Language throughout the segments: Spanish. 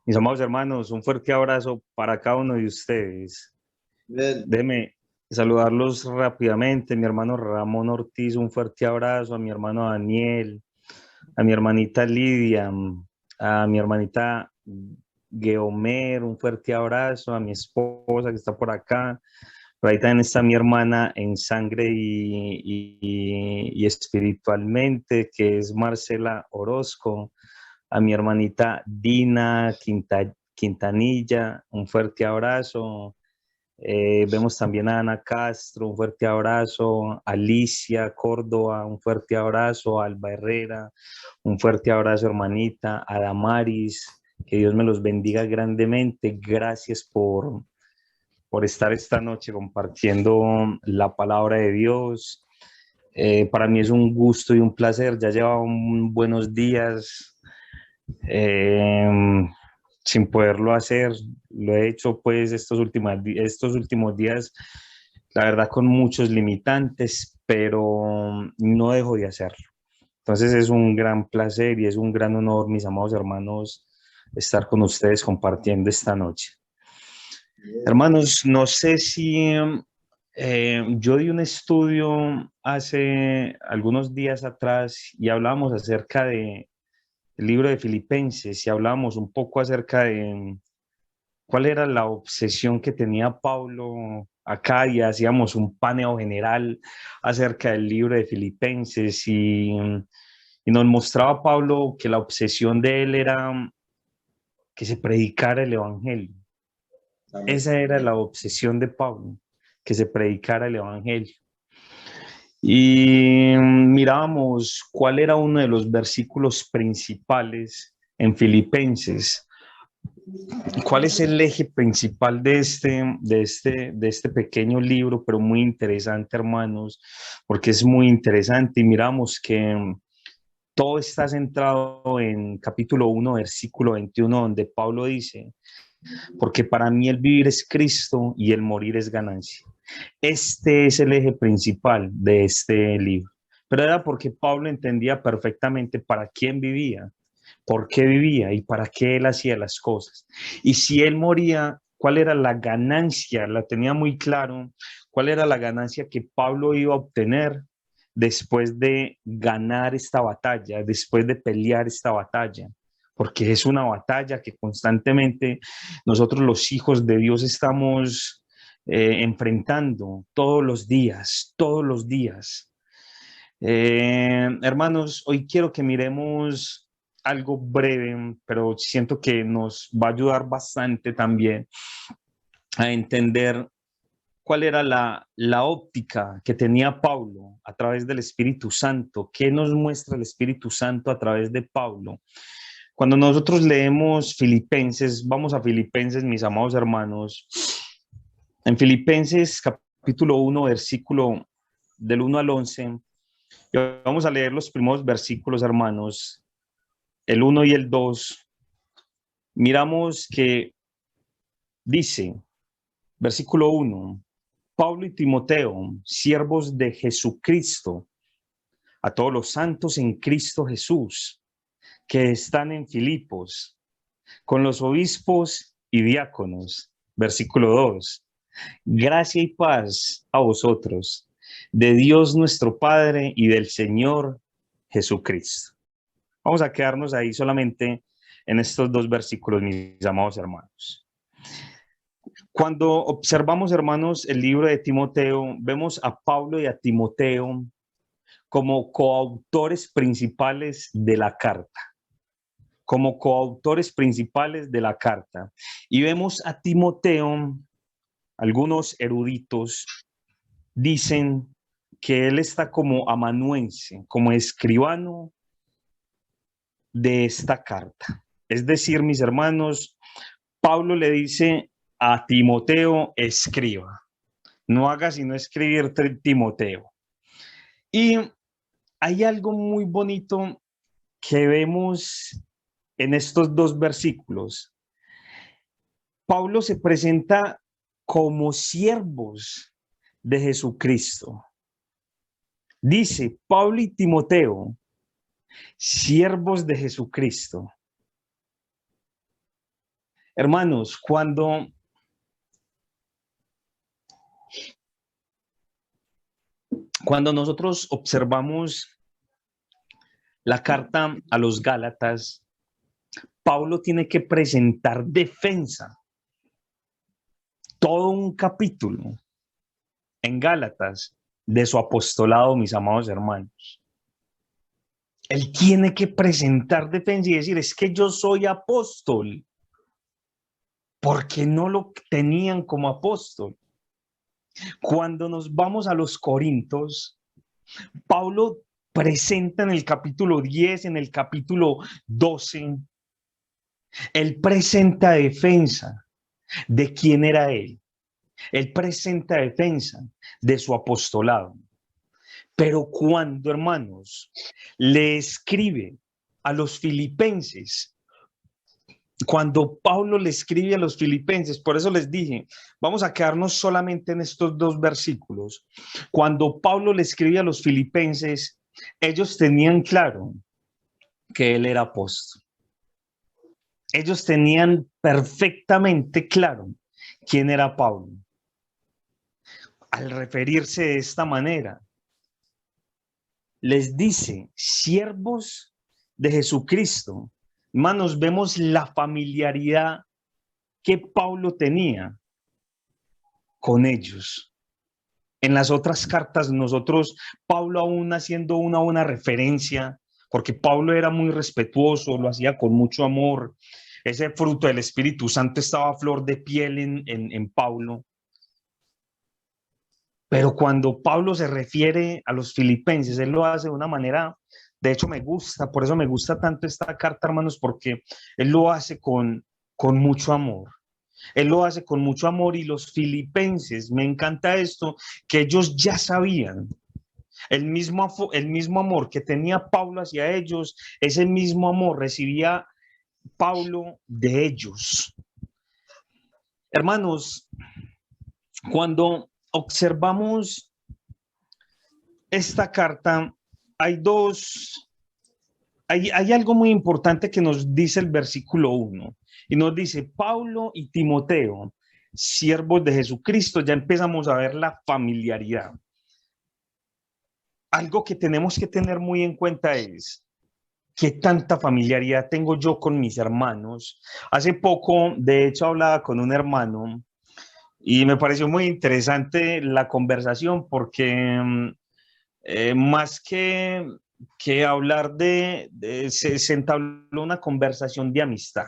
Mis amados hermanos, un fuerte abrazo para cada uno de ustedes. Bien. Déjenme saludarlos rápidamente. Mi hermano Ramón Ortiz, un fuerte abrazo. A mi hermano Daniel, a mi hermanita Lidia, a mi hermanita Geomer, un fuerte abrazo. A mi esposa que está por acá. Por ahí también está mi hermana en sangre y espiritualmente, que es Marcela Orozco. A mi hermanita Dina Quintanilla, un fuerte abrazo. Vemos también a Ana Castro, un fuerte abrazo. Alicia Córdoba, un fuerte abrazo. Alba Herrera, un fuerte abrazo, hermanita. A Damaris, que Dios me los bendiga grandemente. Gracias por estar esta noche compartiendo la palabra de Dios. Para mí es un gusto y un placer. Ya lleva buenos días eh, sin poderlo hacer. Lo he hecho pues estos últimos días, la verdad con muchos limitantes, pero no dejo de hacerlo. Entonces es un gran placer y es un gran honor, mis amados hermanos, estar con ustedes compartiendo esta noche. Bien. Hermanos, no sé si yo di un estudio hace algunos días atrás y hablábamos acerca de el libro de Filipenses y hablábamos un poco acerca de cuál era la obsesión que tenía Pablo acá y hacíamos un paneo general acerca del libro de Filipenses y nos mostraba Pablo que la obsesión de él era que se predicara el evangelio. Amén. Esa era la obsesión de Pablo, que se predicara el evangelio. Y mirábamos cuál era uno de los versículos principales en Filipenses. ¿Cuál es el eje principal de este pequeño libro, pero muy interesante, hermanos? Porque es muy interesante y miramos que todo está centrado en capítulo 1, versículo 21, donde Pablo dice, porque para mí el vivir es Cristo y el morir es ganancia. Este es el eje principal de este libro. Pero era porque Pablo entendía perfectamente para quién vivía, por qué vivía y para qué él hacía las cosas. Y si él moría, ¿cuál era la ganancia? La tenía muy claro. ¿Cuál era la ganancia que Pablo iba a obtener después de ganar esta batalla, después de pelear esta batalla? Porque es una batalla que constantemente nosotros los hijos de Dios estamos enfrentando todos los días, todos los días. Hermanos, hoy quiero que miremos algo breve, pero siento que nos va a ayudar bastante también a entender cuál era la óptica que tenía Pablo a través del Espíritu Santo. ¿Qué nos muestra el Espíritu Santo a través de Pablo? Cuando nosotros leemos Filipenses, vamos a Filipenses, mis amados hermanos, en Filipenses capítulo 1, versículo del 1 al 11, y vamos a leer los primeros versículos, hermanos, el 1 y el 2. Miramos que dice, versículo 1, Pablo y Timoteo, siervos de Jesucristo, a todos los santos en Cristo Jesús, que están en Filipos, con los obispos y diáconos. Versículo 2, gracia y paz a vosotros, de Dios nuestro Padre y del Señor Jesucristo. Vamos a quedarnos ahí solamente en estos dos versículos, mis amados hermanos. Cuando observamos, hermanos, el libro de Timoteo, vemos a Pablo y a Timoteo como coautores principales de la carta, como coautores principales de la carta. Y vemos a Timoteo, algunos eruditos dicen que él está como amanuense, como escribano de esta carta. Es decir, mis hermanos, Pablo le dice a Timoteo, escriba, no haga sino escribir Timoteo. Y hay algo muy bonito que vemos en estos dos versículos. Pablo se presenta como siervos de Jesucristo. Dice Pablo y Timoteo, siervos de Jesucristo. Hermanos, cuando nosotros observamos la carta a los Gálatas, Pablo tiene que presentar defensa, todo un capítulo en Gálatas de su apostolado, mis amados hermanos. Él tiene que presentar defensa y decir, es que yo soy apóstol, porque no lo tenían como apóstol. Cuando nos vamos a los Corintios, Pablo presenta en el capítulo 10, en el capítulo 12, él presenta defensa de quién era él. Él presenta defensa de su apostolado. Pero cuando, hermanos, le escribe a los filipenses, cuando Pablo le escribe a los filipenses, por eso les dije, vamos a quedarnos solamente en estos dos versículos. Cuando Pablo le escribe a los filipenses, ellos tenían claro que él era apóstol. Ellos tenían perfectamente claro quién era Pablo. Al referirse de esta manera, les dice, siervos de Jesucristo. Hermanos, vemos la familiaridad que Pablo tenía con ellos. En las otras cartas nosotros, Pablo aún haciendo una buena referencia, porque Pablo era muy respetuoso, lo hacía con mucho amor. Ese fruto del Espíritu Santo estaba a flor de piel en Pablo. Pero cuando Pablo se refiere a los filipenses, él lo hace de una manera, de hecho me gusta, por eso me gusta tanto esta carta, hermanos, porque él lo hace con mucho amor. Él lo hace con mucho amor y los filipenses, me encanta esto, que ellos ya sabían el mismo amor que tenía Pablo hacia ellos, ese mismo amor recibía Pablo de ellos. Hermanos, cuando observamos esta carta, hay algo muy importante que nos dice el versículo 1 y nos dice, Pablo y Timoteo, siervos de Jesucristo. Ya empezamos a ver la familiaridad. Algo que tenemos que tener muy en cuenta es qué tanta familiaridad tengo yo con mis hermanos. Hace poco, de hecho, hablaba con un hermano y me pareció muy interesante la conversación porque más que hablar se entabló una conversación de amistad.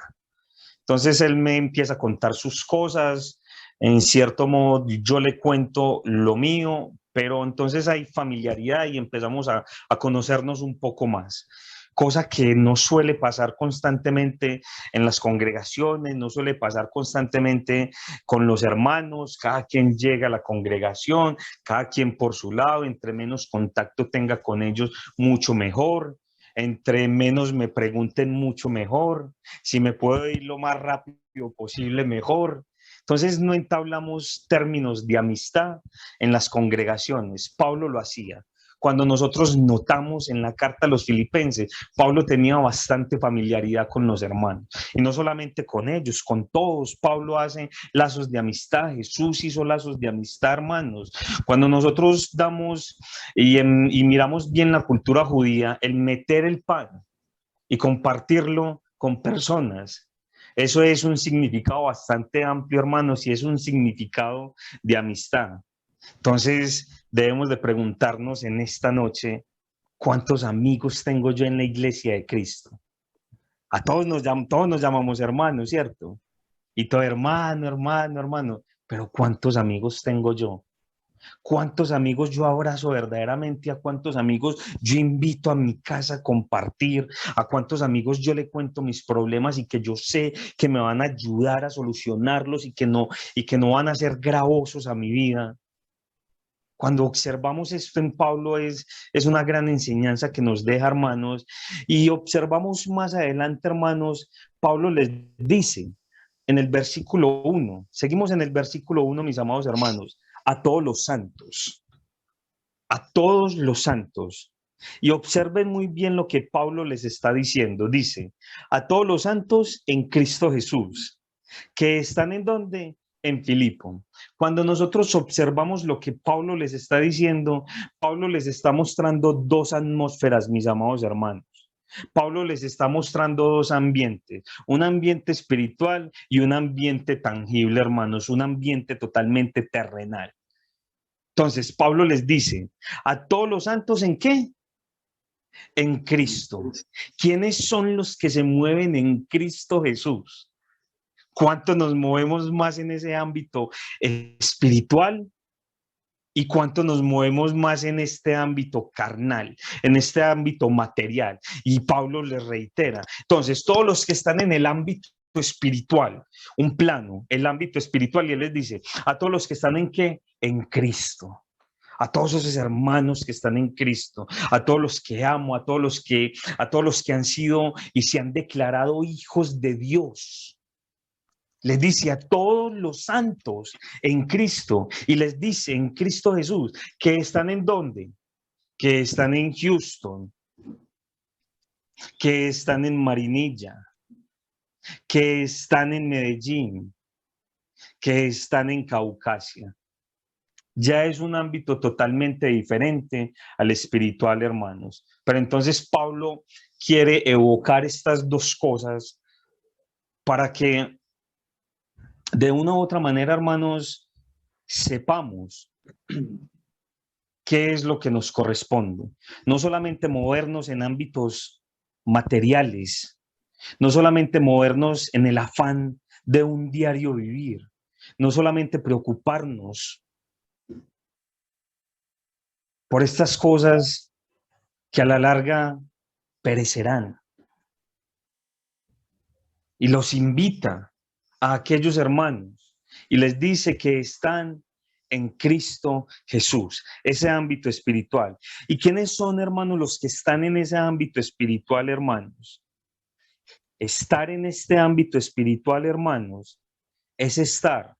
Entonces él me empieza a contar sus cosas, en cierto modo yo le cuento lo mío, pero entonces hay familiaridad y empezamos a conocernos un poco más, cosa que no suele pasar constantemente en las congregaciones, no suele pasar constantemente con los hermanos. Cada quien llega a la congregación, cada quien por su lado, entre menos contacto tenga con ellos, mucho mejor. Entre menos me pregunten, mucho mejor. Si me puedo ir lo más rápido posible, mejor. Entonces no entablamos términos de amistad en las congregaciones. Pablo lo hacía. Cuando nosotros notamos en la carta a los filipenses, Pablo tenía bastante familiaridad con los hermanos. Y no solamente con ellos, con todos. Pablo hace lazos de amistad. Jesús hizo lazos de amistad, hermanos. Cuando nosotros damos y miramos bien la cultura judía, el meter el pan y compartirlo con personas, eso es un significado bastante amplio, hermanos, y es un significado de amistad. Entonces, debemos de preguntarnos en esta noche, ¿cuántos amigos tengo yo en la iglesia de Cristo? A todos nos llamamos hermanos, ¿cierto? Y todo hermano, hermano, hermano. Pero ¿cuántos amigos tengo yo? ¿Cuántos amigos yo abrazo verdaderamente? ¿A cuántos amigos yo invito a mi casa a compartir? ¿A cuántos amigos yo le cuento mis problemas y que yo sé que me van a ayudar a solucionarlos y que no van a ser gravosos a mi vida? Cuando observamos esto en Pablo es una gran enseñanza que nos deja, hermanos, y observamos más adelante, hermanos, Pablo les dice en el versículo 1, seguimos en el versículo 1, mis amados hermanos, a todos los santos, a todos los santos. Y observen muy bien lo que Pablo les está diciendo. Dice, a todos los santos en Cristo Jesús. que están en donde, en Filipo. Cuando nosotros observamos lo que Pablo les está diciendo, Pablo les está mostrando dos atmósferas, mis amados hermanos. Pablo les está mostrando dos ambientes, un ambiente espiritual y un ambiente tangible, hermanos, un ambiente totalmente terrenal. Entonces, Pablo les dice, a todos los santos, ¿en qué? En Cristo. ¿Quiénes son los que se mueven en Cristo Jesús? ¿Cuánto nos movemos más en ese ámbito espiritual? ¿Y cuánto nos movemos más en este ámbito carnal, en este ámbito material? Y Pablo les reitera. Entonces, todos los que están en el ámbito espiritual, un plano, el ámbito espiritual, y él les dice, a todos los que están en qué? En Cristo. A todos esos hermanos que están en Cristo, a todos los que amo, a todos los que han sido y se han declarado hijos de Dios. Les dice a todos los santos en Cristo y les dice en Cristo Jesús que están en dónde, que están en Houston, que están en Marinilla, que están en Medellín, que están en Caucasia. Ya es un ámbito totalmente diferente al espiritual, hermanos. Pero entonces Pablo quiere evocar estas dos cosas para que de una u otra manera, hermanos, sepamos qué es lo que nos corresponde. No solamente movernos en ámbitos materiales, no solamente movernos en el afán de un diario vivir, no solamente preocuparnos por estas cosas que a la larga perecerán. Y los invita a aquellos hermanos y les dice que están en Cristo Jesús, ese ámbito espiritual. ¿Y quiénes son, hermanos, los que están en ese ámbito espiritual, hermanos? Estar en este ámbito espiritual, hermanos, es estar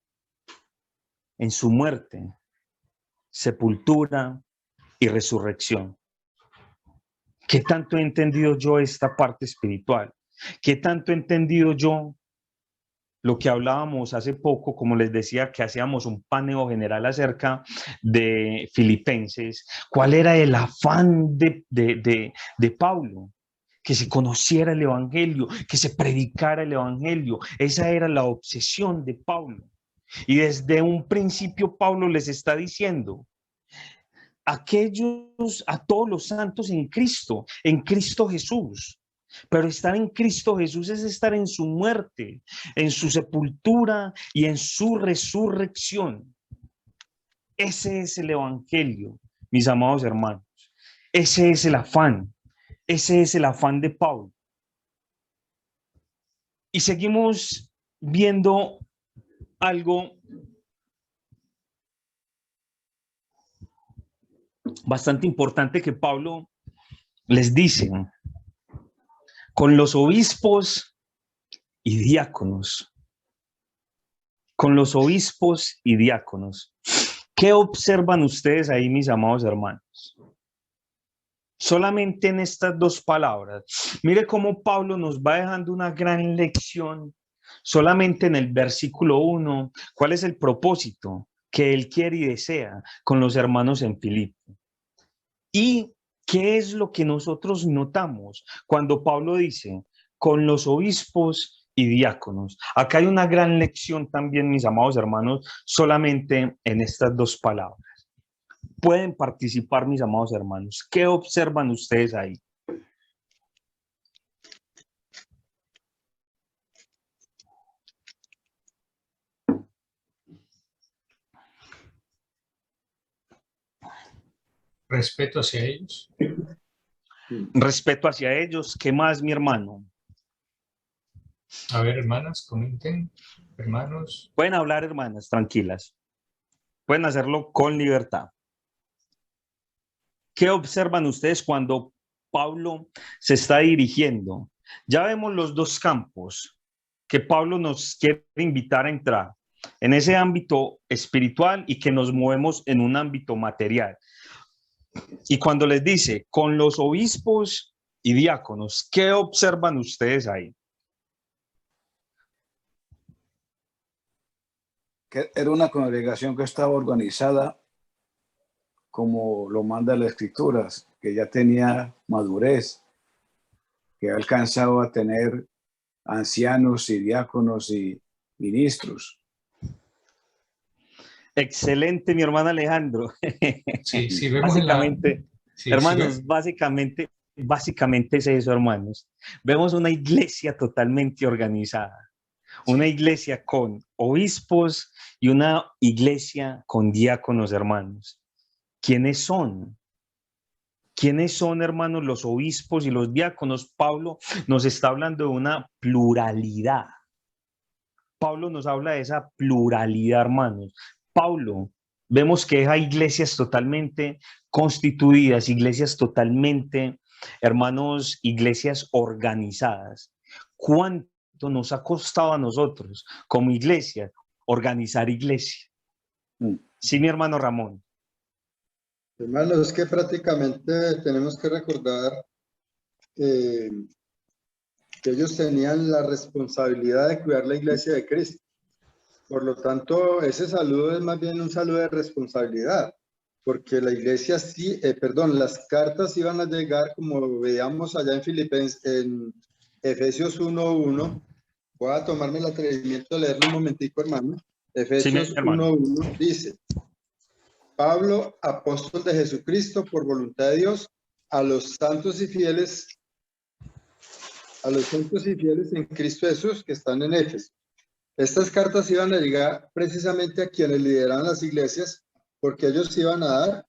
en su muerte, sepultura y resurrección. ¿Qué tanto he entendido yo esta parte espiritual? ¿Qué tanto he entendido yo lo que hablábamos hace poco, como les decía, que hacíamos un paneo general acerca de Filipenses? ¿Cuál era el afán de Pablo? Que se conociera el evangelio, que se predicara el evangelio. Esa era la obsesión de Pablo. Y desde un principio Pablo les está diciendo, aquellos, a todos los santos en Cristo Jesús. Pero estar en Cristo Jesús es estar en su muerte, en su sepultura y en su resurrección. Ese es el evangelio, mis amados hermanos. Ese es el afán. Ese es el afán de Pablo. Y seguimos viendo algo bastante importante que Pablo les dice. Con los obispos y diáconos. Con los obispos y diáconos. ¿Qué observan ustedes ahí, mis amados hermanos? Solamente en estas dos palabras. Mire cómo Pablo nos va dejando una gran lección. Solamente en el versículo 1. ¿Cuál es el propósito que él quiere y desea con los hermanos en Filipo? Y ¿qué es lo que nosotros notamos cuando Pablo dice con los obispos y diáconos? Acá hay una gran lección también, mis amados hermanos, solamente en estas dos palabras. Pueden participar, mis amados hermanos. ¿Qué observan ustedes ahí? Respeto hacia ellos. Respeto hacia ellos. ¿Qué más, mi hermano? A ver, hermanas, comenten. Hermanos. Pueden hablar, hermanas, tranquilas. Pueden hacerlo con libertad. ¿Qué observan ustedes cuando Pablo se está dirigiendo? Ya vemos los dos campos que Pablo nos quiere invitar a entrar, en ese ámbito espiritual y que nos movemos en un ámbito material. Y cuando les dice, con los obispos y diáconos, ¿qué observan ustedes ahí? que era una congregación que estaba organizada como lo manda la Escritura, que ya tenía madurez, que ha alcanzado a tener ancianos y diáconos y ministros. Excelente, mi hermano Alejandro. Sí, sí, vemos en la... Básicamente, Sí, hermanos, sí, básicamente es eso, hermanos. Vemos una iglesia totalmente organizada, una iglesia con obispos y una iglesia con diáconos, hermanos. ¿Quiénes son? ¿Quiénes son, hermanos, los obispos y los diáconos? Pablo nos está hablando de una pluralidad. Pablo nos habla de esa pluralidad, hermanos. Pablo, vemos que hay iglesias totalmente constituidas, iglesias totalmente, hermanos, iglesias organizadas. ¿Cuánto nos ha costado a nosotros como iglesia organizar iglesia? Sí, mi hermano Ramón. Hermano, es que prácticamente tenemos que recordar que ellos tenían la responsabilidad de cuidar la iglesia de Cristo. Por lo tanto, ese saludo es más bien un saludo de responsabilidad, porque la iglesia sí, las cartas iban a llegar, como veíamos allá en Filipenses, en Efesios 1:1. Voy a tomarme el atrevimiento de leerlo un momentico, hermano. Efesios 1:1 dice: Pablo, apóstol de Jesucristo, por voluntad de Dios, a los santos y fieles en Cristo Jesús que están en Éfeso. Estas cartas iban a llegar precisamente a quienes lideraban las iglesias, porque ellos iban a dar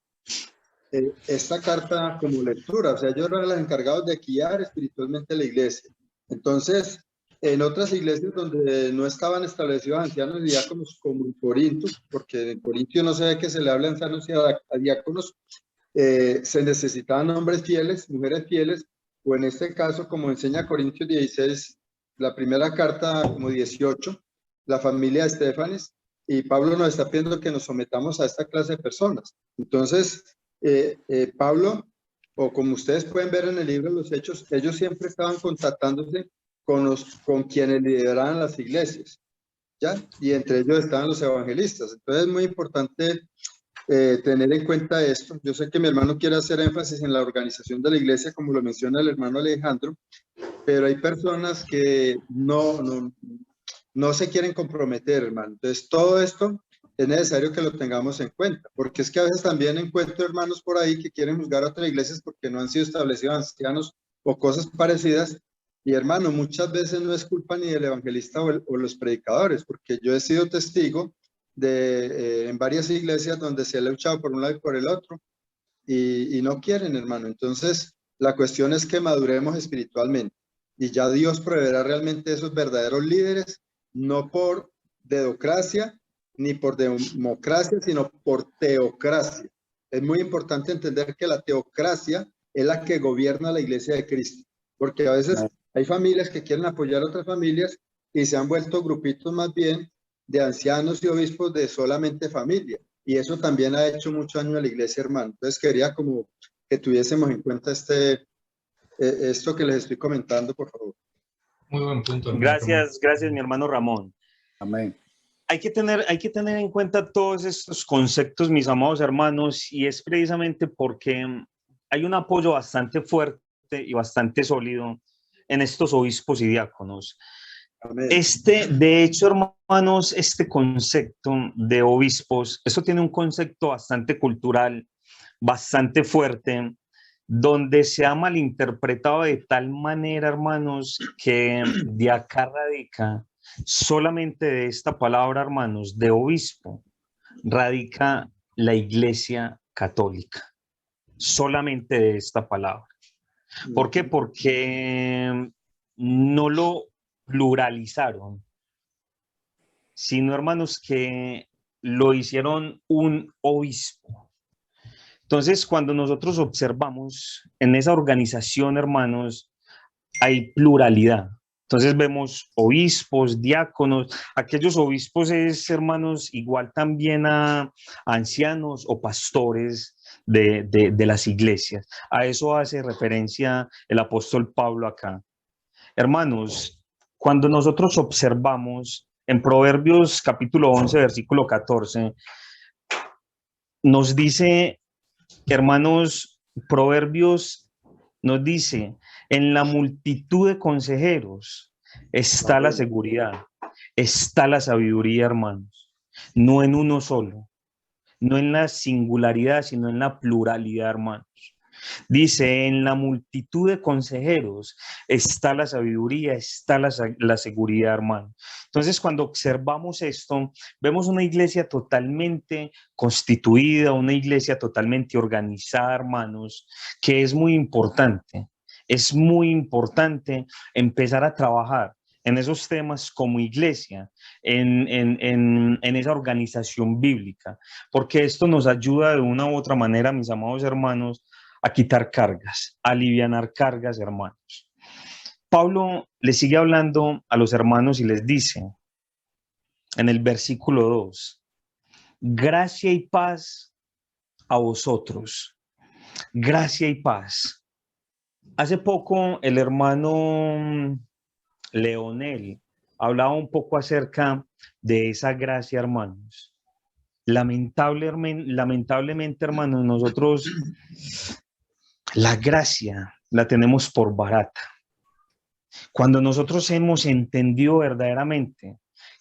esta carta como lectura. O sea, ellos eran los encargados de guiar espiritualmente la iglesia. Entonces, en otras iglesias donde no estaban establecidos ancianos y diáconos, como en Corinto, porque en Corinto no se ve que se le habla a ancianos y a diáconos, se necesitaban hombres fieles, mujeres fieles, o en este caso, como enseña Corintios 16, la primera carta como 18, la familia de Estefanes, y Pablo nos está pidiendo que nos sometamos a esta clase de personas. Entonces, Pablo, o como ustedes pueden ver en el libro de los Hechos, ellos siempre estaban contactándose con quienes lideraban las iglesias, ¿ya? Y entre ellos estaban los evangelistas. Entonces es muy importante tener en cuenta esto. Yo sé que mi hermano quiere hacer énfasis en la organización de la iglesia, como lo menciona el hermano Alejandro, pero hay personas que no se quieren comprometer, hermano. Entonces todo esto es necesario que lo tengamos en cuenta, porque es que a veces también encuentro hermanos por ahí que quieren juzgar a otras iglesias porque no han sido establecidos ancianos o cosas parecidas. Y hermano, muchas veces no es culpa ni del evangelista o los predicadores, porque yo he sido testigo de en varias iglesias donde se ha luchado por un lado y por el otro y no quieren, hermano. Entonces, la cuestión es que maduremos espiritualmente y ya Dios proveerá realmente esos verdaderos líderes, no por dedocracia ni por democracia, sino por teocracia. Es muy importante entender que la teocracia es la que gobierna la iglesia de Cristo, porque a veces hay familias que quieren apoyar a otras familias y se han vuelto grupitos más bien de ancianos y obispos de solamente familia. Y eso también ha hecho mucho daño a la iglesia, hermano. Entonces quería como que tuviésemos en cuenta esto que les estoy comentando, por favor. Muy buen punto, hermano. Gracias, mi hermano Ramón. Amén. Hay que tener en cuenta todos estos conceptos, mis amados hermanos, y es precisamente porque hay un apoyo bastante fuerte y bastante sólido en estos obispos y diáconos. Amén. De hecho, hermanos, este concepto de obispos, eso tiene un concepto bastante cultural, bastante fuerte, donde se ha malinterpretado de tal manera, hermanos, que de acá radica solamente de esta palabra, hermanos, de obispo, radica la Iglesia Católica, solamente de esta palabra. ¿Por qué? Porque no lo pluralizaron, sino, hermanos, que lo hicieron un obispo. Entonces, cuando nosotros observamos en esa organización, hermanos, hay pluralidad. Entonces vemos obispos, diáconos, aquellos obispos es, hermanos, igual también a ancianos o pastores de las iglesias. A eso hace referencia el apóstol Pablo acá. Hermanos, cuando nosotros observamos en Proverbios capítulo 11, versículo 14, nos dice, hermanos, Proverbios nos dice, en la multitud de consejeros está la seguridad, está la sabiduría, hermanos, no en uno solo, no en la singularidad, sino en la pluralidad, hermanos. Dice, en la multitud de consejeros está la sabiduría, está la seguridad, hermano. Entonces, cuando observamos esto, vemos una iglesia totalmente constituida, una iglesia totalmente organizada, hermanos, que es muy importante. Es muy importante empezar a trabajar en esos temas como iglesia, en esa organización bíblica, porque esto nos ayuda de una u otra manera, mis amados hermanos, a quitar cargas, a alivianar cargas, hermanos. Pablo le sigue hablando a los hermanos y les dice en el versículo 2, gracia y paz a vosotros, gracia y paz. Hace poco el hermano Leonel hablaba un poco acerca de esa gracia, hermanos. Lamentablemente, hermanos, nosotros la gracia la tenemos por barata. Cuando nosotros hemos entendido verdaderamente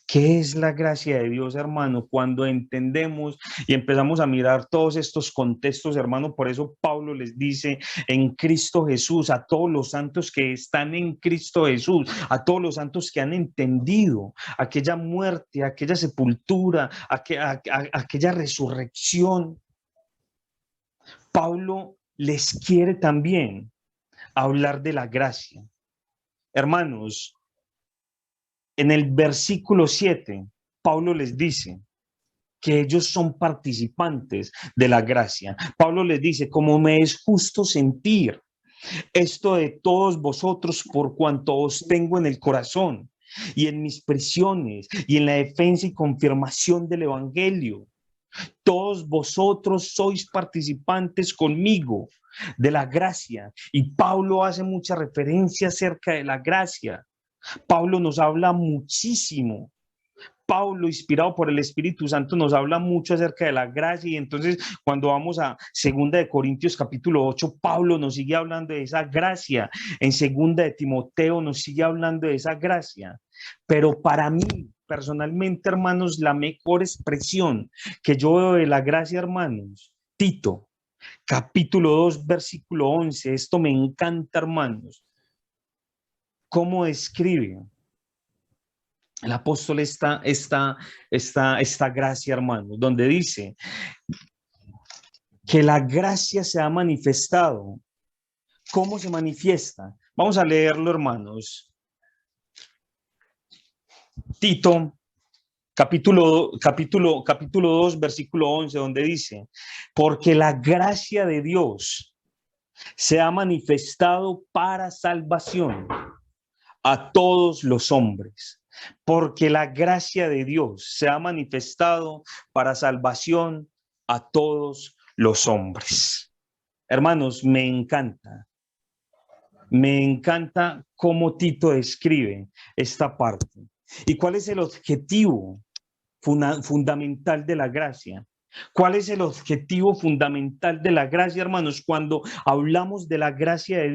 qué es la gracia de Dios, hermano, cuando entendemos y empezamos a mirar todos estos contextos, hermano, por eso Pablo les dice en Cristo Jesús, a todos los santos que están en Cristo Jesús, a todos los santos que han entendido aquella muerte, aquella sepultura, aquella resurrección, Pablo les quiere también hablar de la gracia. Hermanos, en el versículo 7, Pablo les dice que ellos son participantes de la gracia. Pablo les dice, como me es justo sentir esto de todos vosotros por cuanto os tengo en el corazón y en mis prisiones y en la defensa y confirmación del evangelio. Todos vosotros sois participantes conmigo de la gracia. Y Pablo hace mucha referencia acerca de la gracia. Pablo nos habla muchísimo. Pablo, inspirado por el Espíritu Santo, nos habla mucho acerca de la gracia. Y entonces, cuando vamos a 2 Corintios capítulo 8, Pablo nos sigue hablando de esa gracia. En 2 Timoteo nos sigue hablando de esa gracia. Pero para mí, personalmente, hermanos, la mejor expresión que yo veo de la gracia, hermanos, Tito, capítulo 2, versículo 11. Esto me encanta, hermanos. ¿Cómo describe el apóstol esta gracia, hermanos? Donde dice que la gracia se ha manifestado. ¿Cómo se manifiesta? Vamos a leerlo, hermanos. Tito, capítulo 2, versículo 11, donde dice, porque la gracia de Dios se ha manifestado para salvación a todos los hombres, porque la gracia de Dios se ha manifestado para salvación a todos los hombres. Hermanos, me encanta cómo Tito describe esta parte. ¿Y cuál es el objetivo fundamental de la gracia? ¿Cuál es el objetivo fundamental de la gracia, hermanos? Cuando hablamos de la gracia de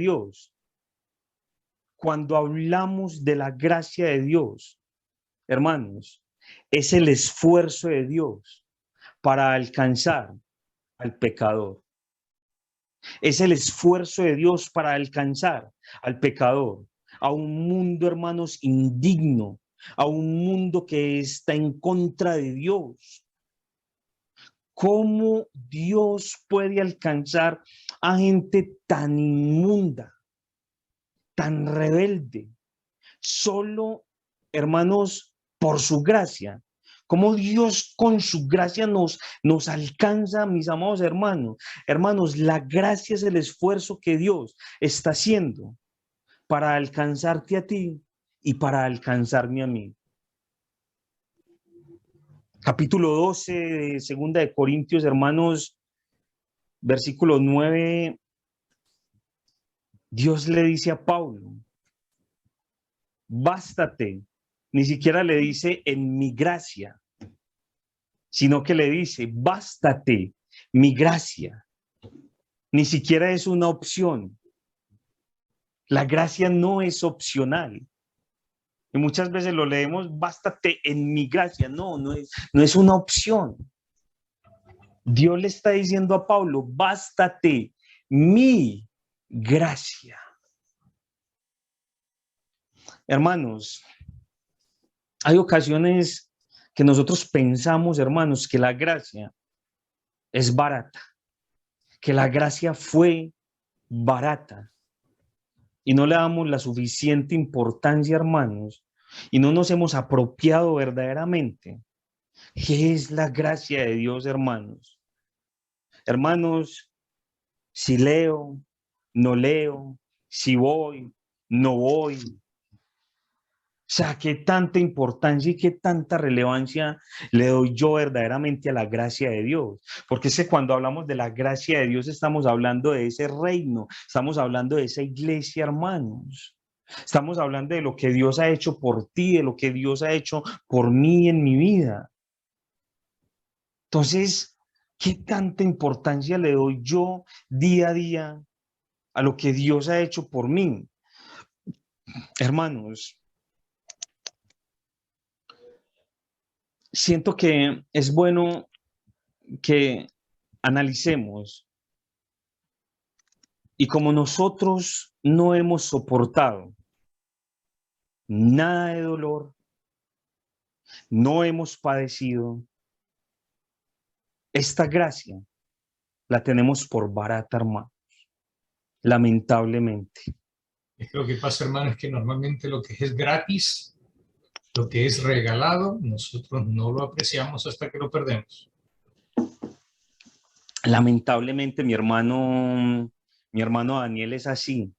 Dios, hermanos, es el esfuerzo de Dios para alcanzar al pecador. Es el esfuerzo de Dios para alcanzar al pecador, a un mundo, hermanos, indigno, a un mundo que está en contra de Dios. ¿Cómo Dios puede alcanzar a gente tan inmunda, tan rebelde? Solo, hermanos, por su gracia. ¿Cómo Dios con su gracia nos alcanza, mis amados hermanos? Hermanos, la gracia es el esfuerzo que Dios está haciendo para alcanzarte a ti y para alcanzarme a mí. Capítulo 12 de 2 Corintios, hermanos, versículo 9, Dios le dice a Pablo, bástate ni siquiera le dice en mi gracia, sino que le dice, bástate mi gracia. Ni siquiera es una opción. La gracia no es opcional. Y muchas veces lo leemos, bástate en mi gracia. No es una opción. Dios le está diciendo a Pablo, bástate mi gracia. Hermanos, hay ocasiones que nosotros pensamos, hermanos, que la gracia es barata, que la gracia fue barata. Y no le damos la suficiente importancia, hermanos, y no nos hemos apropiado verdaderamente. ¿Qué es la gracia de Dios, hermanos? Hermanos, si leo, no leo, si voy, no voy. O sea, qué tanta importancia y qué tanta relevancia le doy yo verdaderamente a la gracia de Dios. Porque es que cuando hablamos de la gracia de Dios estamos hablando de ese reino, estamos hablando de esa iglesia, hermanos. Estamos hablando de lo que Dios ha hecho por ti, de lo que Dios ha hecho por mí en mi vida. Entonces, ¿qué tanta importancia le doy yo día a día a lo que Dios ha hecho por mí? Hermanos, siento que es bueno que analicemos y como nosotros no hemos soportado nada de dolor, no hemos padecido, esta gracia la tenemos por barata, hermanos, lamentablemente. Es que lo que pasa, hermano, es que normalmente lo que es gratis, lo que es regalado, nosotros no lo apreciamos hasta que lo perdemos. Lamentablemente, mi hermano Daniel es así.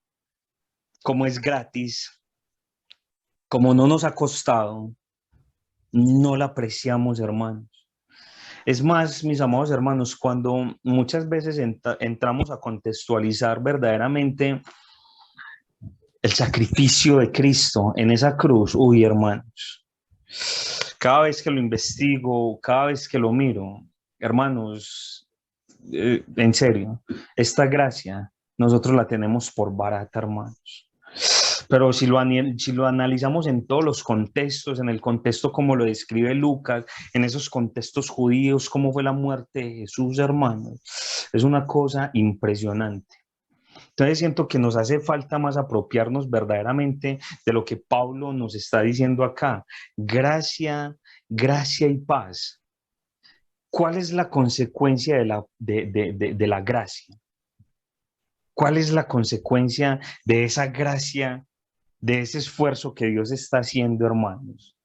Como es gratis, como no nos ha costado, no la apreciamos, hermanos. Es más, mis amados hermanos, cuando muchas veces entramos a contextualizar verdaderamente el sacrificio de Cristo en esa cruz, uy, hermanos, cada vez que lo investigo, cada vez que lo miro, hermanos, en serio, esta gracia nosotros la tenemos por barata, hermanos. Pero si lo analizamos en todos los contextos, en el contexto como lo describe Lucas, en esos contextos judíos, cómo fue la muerte de Jesús, hermanos, es una cosa impresionante. Entonces siento que nos hace falta más apropiarnos verdaderamente de lo que Pablo nos está diciendo acá. Gracia, gracia y paz. ¿Cuál es la consecuencia de la gracia? ¿Cuál es la consecuencia de esa gracia, de ese esfuerzo que Dios está haciendo, hermanos?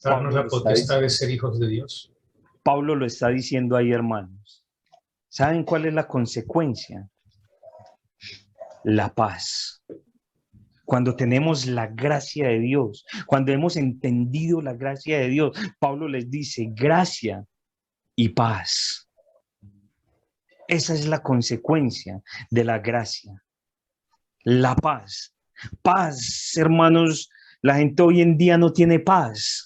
Darnos la potestad de ser hijos de Dios. Pablo lo está diciendo ahí, hermanos. ¿Saben cuál es la consecuencia? La paz. Cuando tenemos la gracia de Dios, cuando hemos entendido la gracia de Dios, Pablo les dice gracia y paz. Esa es la consecuencia de la gracia. La paz. Paz, hermanos, la gente hoy en día no tiene paz.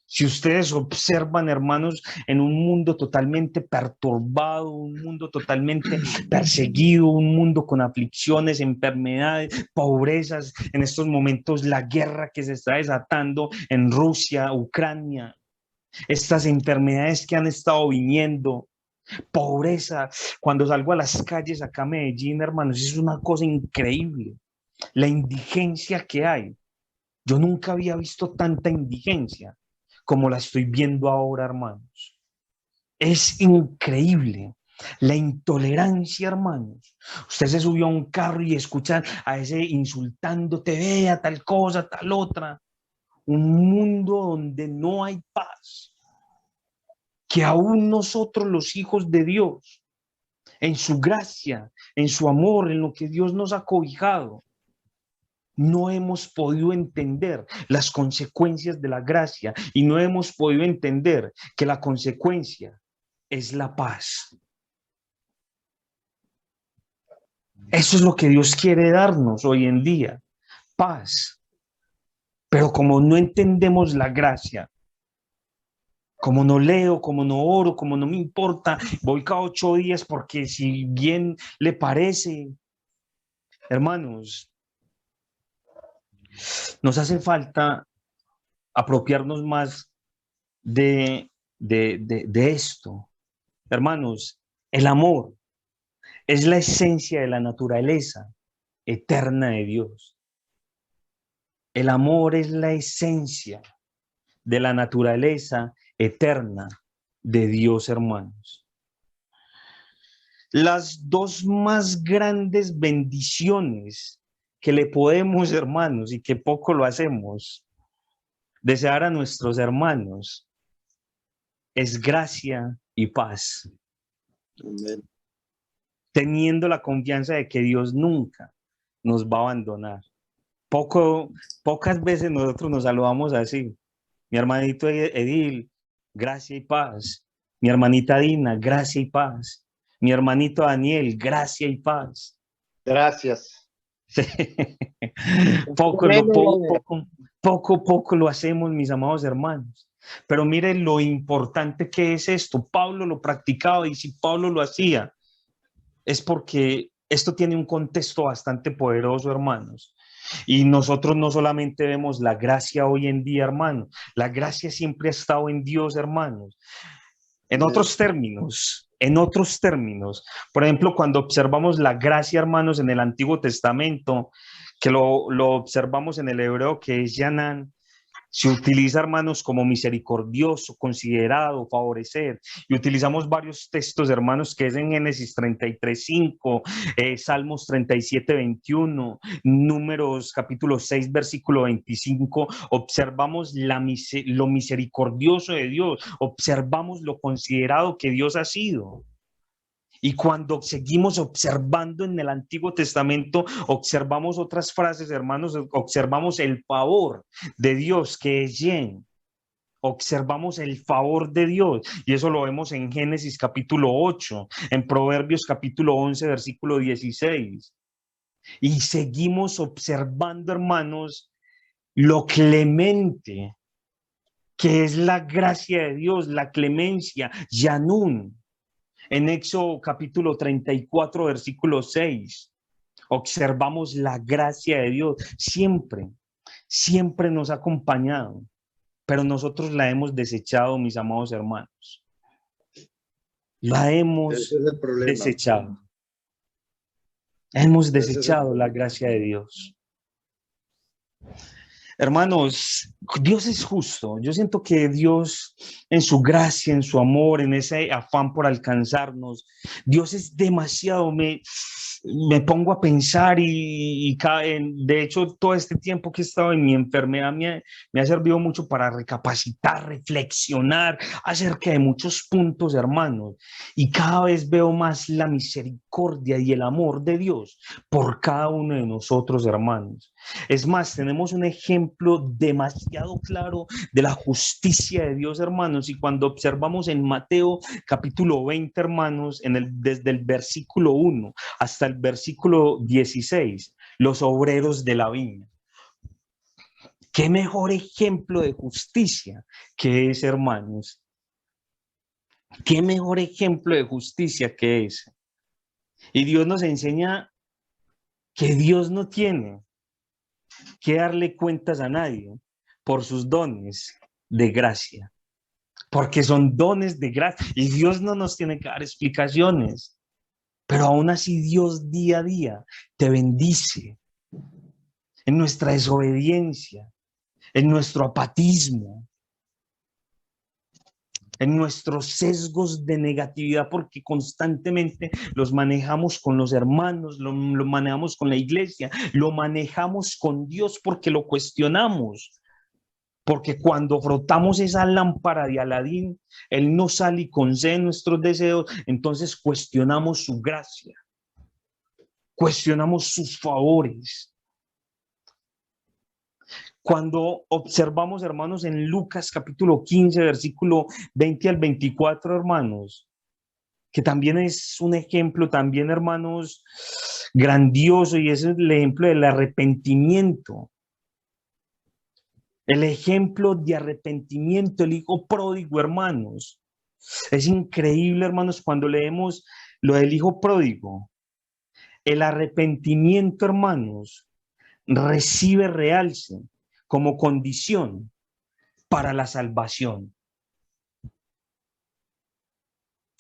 Si ustedes observan, hermanos, en un mundo totalmente perturbado, un mundo totalmente perseguido, un mundo con aflicciones, enfermedades, pobrezas, en estos momentos la guerra que se está desatando en Rusia, Ucrania, estas enfermedades que han estado viniendo, pobreza. Cuando salgo a las calles acá en Medellín, hermanos, es una cosa increíble. La indigencia que hay. Yo nunca había visto tanta indigencia como la estoy viendo ahora, hermanos. Es increíble. La intolerancia, hermanos. Usted se subió a un carro y escucha a ese insultándote, vea tal cosa, tal otra. Un mundo donde no hay paz. Que aún nosotros, los hijos de Dios, en su gracia, en su amor, en lo que Dios nos ha cobijado, no hemos podido entender las consecuencias de la gracia y no hemos podido entender que la consecuencia es la paz. Eso es lo que Dios quiere darnos hoy en día, paz. Pero como no entendemos la gracia, como no leo, como no oro, como no me importa, voy cada 8 días porque si bien le parece, hermanos, nos hace falta apropiarnos más de esto. Hermanos, el amor es la esencia de la naturaleza eterna de Dios. El amor es la esencia de la naturaleza eterna de Dios, hermanos. Las dos más grandes bendiciones que le podemos, hermanos, y que poco lo hacemos, desear a nuestros hermanos, es gracia y paz. Amén. Teniendo la confianza de que Dios nunca nos va a abandonar. Pocas veces nosotros nos saludamos así. Mi hermanito Edil, gracia y paz. Mi hermanita Dina, gracia y paz. Mi hermanito Daniel, gracia y paz. Gracias. Sí. Poco lo hacemos, mis amados hermanos. Pero miren lo importante que es esto. Pablo lo practicaba, y si Pablo lo hacía, es porque esto tiene un contexto bastante poderoso, hermanos. Y nosotros no solamente vemos la gracia hoy en día, hermanos. La gracia siempre ha estado en Dios, hermanos. En otros términos, por ejemplo, cuando observamos la gracia, hermanos, en el Antiguo Testamento, que lo observamos en el hebreo, que es Yanán, se utiliza, hermanos, como misericordioso, considerado, favorecer. Y utilizamos varios textos, hermanos, que es en Génesis 33:5, Salmos 37:21, Números capítulo 6, versículo 25. Observamos lo misericordioso de Dios, observamos lo considerado que Dios ha sido. Y cuando seguimos observando en el Antiguo Testamento, observamos otras frases, hermanos, observamos el favor de Dios, que es Yen. Observamos el favor de Dios, y eso lo vemos en Génesis capítulo 8, en Proverbios capítulo 11, versículo 16. Y seguimos observando, hermanos, lo clemente que es la gracia de Dios, la clemencia, Yanún. En Éxodo capítulo 34, versículo 6, observamos la gracia de Dios. Siempre nos ha acompañado, pero nosotros la hemos desechado, mis amados hermanos. La hemos Ese es el problema. desechado. Hemos Ese es el desechado la problema. gracia de Dios. Hermanos, Dios es justo. Yo siento que Dios, en su gracia, en su amor, en ese afán por alcanzarnos, Dios es demasiado. Me pongo a pensar de hecho, todo este tiempo que he estado en mi enfermedad me ha servido mucho para recapacitar, reflexionar acerca de muchos puntos, hermanos. Y cada vez veo más la misericordia y el amor de Dios por cada uno de nosotros, hermanos. Es más, tenemos un ejemplo demasiado claro de la justicia de Dios, hermanos, y cuando observamos en Mateo capítulo 20, hermanos, desde el versículo 1 hasta el versículo 16, los obreros de la viña. ¿Qué mejor ejemplo de justicia que es, hermanos? ¿Qué mejor ejemplo de justicia que es? Y Dios nos enseña que Dios no tiene que darle cuentas a nadie por sus dones de gracia, porque son dones de gracia y Dios no nos tiene que dar explicaciones, pero aún así Dios día a día te bendice en nuestra desobediencia, en nuestro apatismo, en nuestros sesgos de negatividad, porque constantemente los manejamos con los hermanos, lo manejamos con la iglesia, lo manejamos con Dios porque lo cuestionamos. Porque cuando frotamos esa lámpara de Aladín, Él no sale y concede nuestros deseos, entonces cuestionamos su gracia, cuestionamos sus favores. Cuando observamos, hermanos, en Lucas capítulo 15, versículo 20 al 24, hermanos, que también es un ejemplo, también, hermanos, grandioso, y es el ejemplo del arrepentimiento. El ejemplo de arrepentimiento, el hijo pródigo, hermanos. Es increíble, hermanos, cuando leemos lo del hijo pródigo. El arrepentimiento, hermanos, recibe realce como condición para la salvación.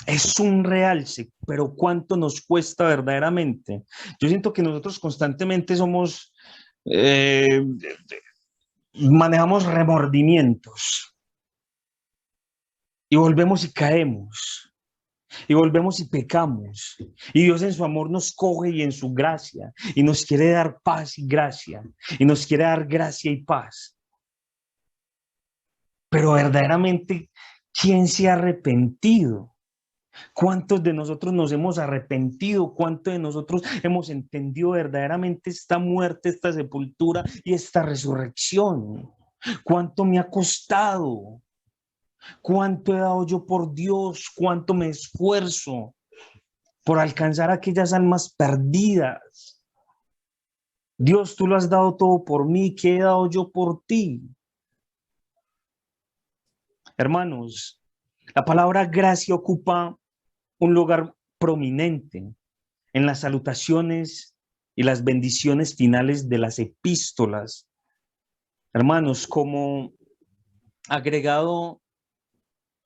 Es un realce, pero ¿cuánto nos cuesta verdaderamente? Yo siento que nosotros constantemente somos, manejamos remordimientos y volvemos y caemos. Y volvemos y pecamos. Y Dios en su amor nos coge y en su gracia. Y nos quiere dar paz y gracia. Y nos quiere dar gracia y paz. Pero verdaderamente, ¿quién se ha arrepentido? ¿Cuántos de nosotros nos hemos arrepentido? ¿Cuántos de nosotros hemos entendido verdaderamente esta muerte, esta sepultura y esta resurrección? ¿Cuánto me ha costado? ¿Cuánto he dado yo por Dios? ¿Cuánto me esfuerzo por alcanzar aquellas almas perdidas? Dios, tú lo has dado todo por mí. ¿Qué he dado yo por ti? Hermanos, la palabra gracia ocupa un lugar prominente en las salutaciones y las bendiciones finales de las epístolas. Hermanos, como agregado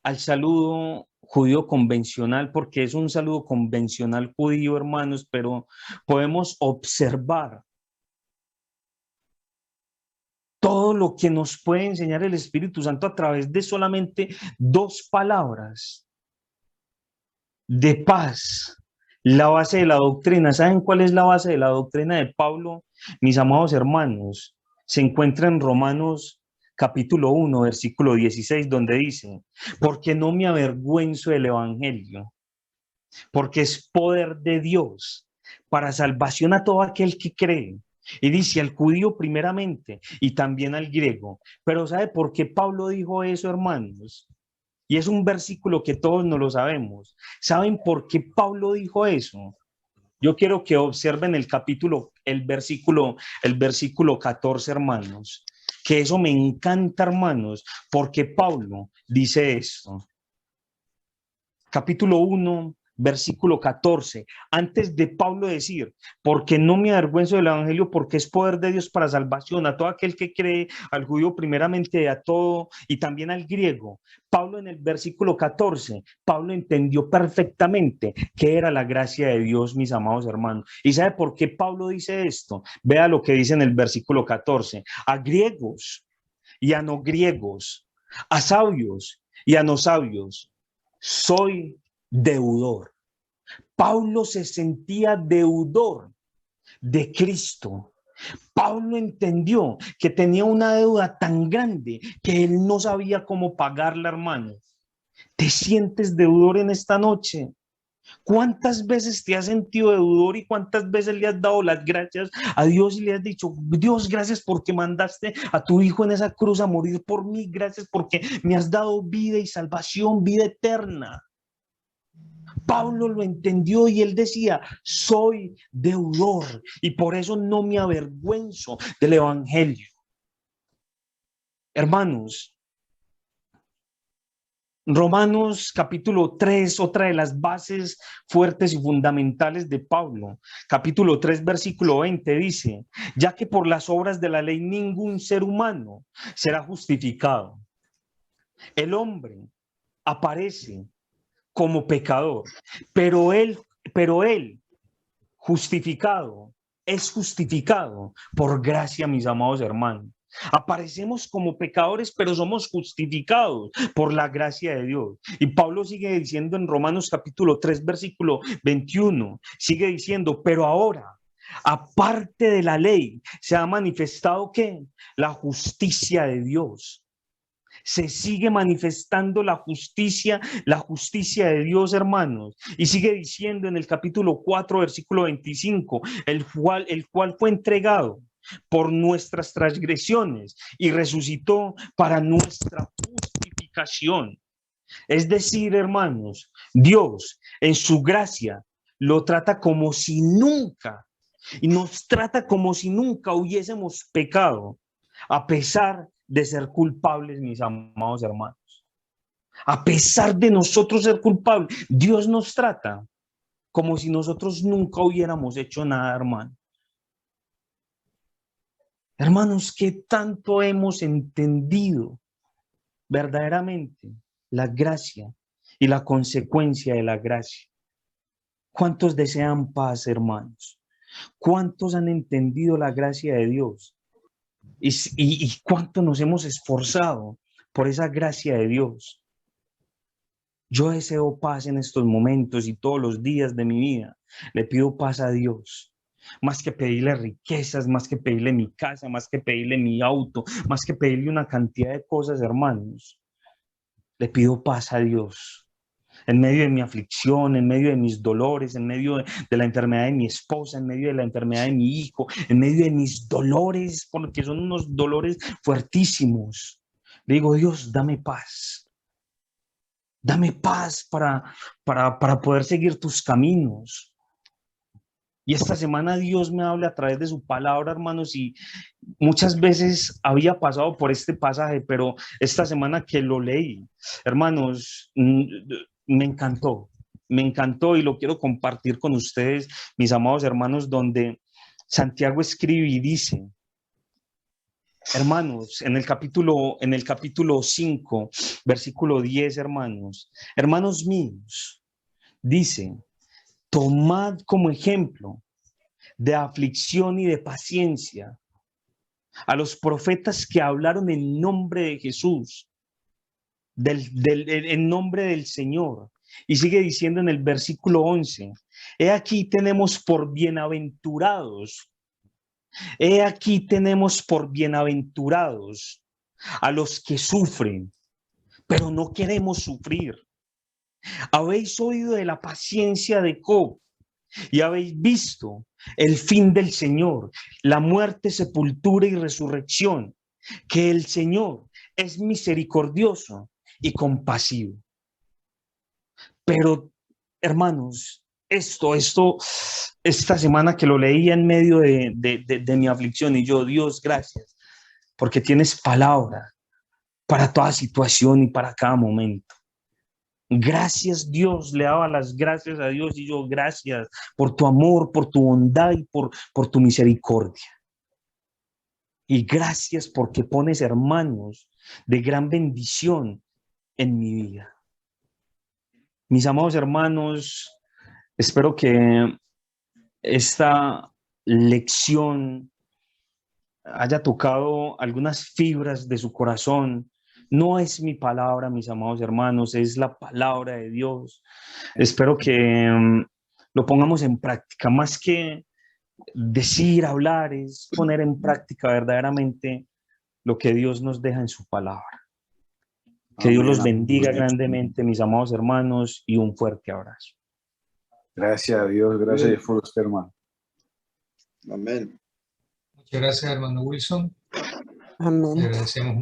al saludo judío convencional, porque es un saludo convencional judío, hermanos, pero podemos observar todo lo que nos puede enseñar el Espíritu Santo a través de solamente 2 palabras de paz. La base de la doctrina. ¿Saben cuál es la base de la doctrina de Pablo, mis amados hermanos? Se encuentra en Romanos capítulo 1, versículo 16, donde dice: porque no me avergüenzo del evangelio, porque es poder de Dios para salvación a todo aquel que cree. Y dice al judío primeramente y también al griego. Pero ¿sabe por qué Pablo dijo eso, hermanos? Y es un versículo que todos no lo sabemos. ¿Saben por qué Pablo dijo eso? Yo quiero que observen el versículo 14, hermanos. Que eso me encanta, hermanos, porque Pablo dice esto. Capítulo 1, versículo 14. Antes de Pablo decir: porque no me avergüenzo del evangelio, porque es poder de Dios para salvación a todo aquel que cree, al judío primeramente, a todo y también al griego. Pablo en el versículo 14, Pablo entendió perfectamente que era la gracia de Dios, mis amados hermanos. ¿Y sabe por qué Pablo dice esto? Vea lo que dice en el versículo 14. A griegos y a no griegos, a sabios y a no sabios, soy deudor. Pablo se sentía deudor de Cristo. Pablo entendió que tenía una deuda tan grande que él no sabía cómo pagarla, hermano. ¿Te sientes deudor en esta noche? ¿Cuántas veces te has sentido deudor y cuántas veces le has dado las gracias a Dios y le has dicho: Dios, gracias porque mandaste a tu hijo en esa cruz a morir por mí, gracias porque me has dado vida y salvación, vida eterna? Pablo lo entendió y él decía: soy deudor y por eso no me avergüenzo del evangelio. Hermanos, Romanos capítulo 3, otra de las bases fuertes y fundamentales de Pablo. Capítulo 3, versículo 20 dice: ya que por las obras de la ley ningún ser humano será justificado. El hombre aparece como pecador, pero él justificado, es justificado por gracia, mis amados hermanos. Aparecemos como pecadores, pero somos justificados por la gracia de Dios. Y Pablo sigue diciendo en Romanos capítulo 3, versículo 21, sigue diciendo: pero ahora, aparte de la ley, se ha manifestado ¿qué? La justicia de Dios. Se sigue manifestando la justicia de Dios, hermanos. Y sigue diciendo en el capítulo 4, versículo 25, el cual fue entregado por nuestras transgresiones y resucitó para nuestra justificación. Es decir, hermanos, Dios en su gracia lo trata como si nunca, y nos trata como si nunca hubiésemos pecado, a pesar de ser culpables, mis amados hermanos. A pesar de nosotros ser culpables, Dios nos trata como si nosotros nunca hubiéramos hecho nada, hermano. Hermanos, ¿qué tanto hemos entendido verdaderamente la gracia y la consecuencia de la gracia? ¿Cuántos desean paz, hermanos? ¿Cuántos han entendido la gracia de Dios? ¿Y cuánto nos hemos esforzado por esa gracia de Dios? Yo deseo paz en estos momentos y todos los días de mi vida. Le pido paz a Dios. Más que pedirle riquezas, más que pedirle mi casa, más que pedirle mi auto, más que pedirle una cantidad de cosas, hermanos. Le pido paz a Dios. En medio de mi aflicción, en medio de mis dolores, en medio de la enfermedad de mi esposa, en medio de la enfermedad de mi hijo, en medio de mis dolores, porque son unos dolores fuertísimos. Le digo, Dios, dame paz. Dame paz para poder seguir tus caminos. Y esta semana Dios me habla a través de su palabra, hermanos, y muchas veces había pasado por este pasaje, pero esta semana que lo leí, hermanos, me encantó y lo quiero compartir con ustedes, mis amados hermanos, donde Santiago escribe y dice, hermanos, en el capítulo 5, versículo 10, hermanos míos, dice, tomad como ejemplo de aflicción y de paciencia a los profetas que hablaron en nombre de Jesús, en nombre del Señor. Y sigue diciendo en el versículo 11, he aquí tenemos por bienaventurados a los que sufren, pero no queremos sufrir. Habéis oído de la paciencia de Job y habéis visto el fin del Señor, la muerte, sepultura y resurrección, que el Señor es misericordioso y compasivo. Pero, hermanos, esta semana que lo leía en medio de mi aflicción, y yo, Dios, gracias, porque tienes palabra para toda situación y para cada momento. Gracias, Dios, le daba las gracias a Dios y yo, gracias por tu amor, por tu bondad y por tu misericordia. Y gracias porque pones hermanos de gran bendición en mi vida. Mis amados hermanos, espero que esta lección haya tocado algunas fibras de su corazón. No es mi palabra, mis amados hermanos, es la palabra de Dios. Espero que lo pongamos en práctica. Más que decir, hablar, es poner en práctica verdaderamente lo que Dios nos deja en su palabra. Que Dios los bendiga grandemente, mis amados hermanos, y un fuerte abrazo. Gracias a Dios, gracias por usted, hermano. Amén. Muchas gracias, hermano Wilson. Amén. Le agradecemos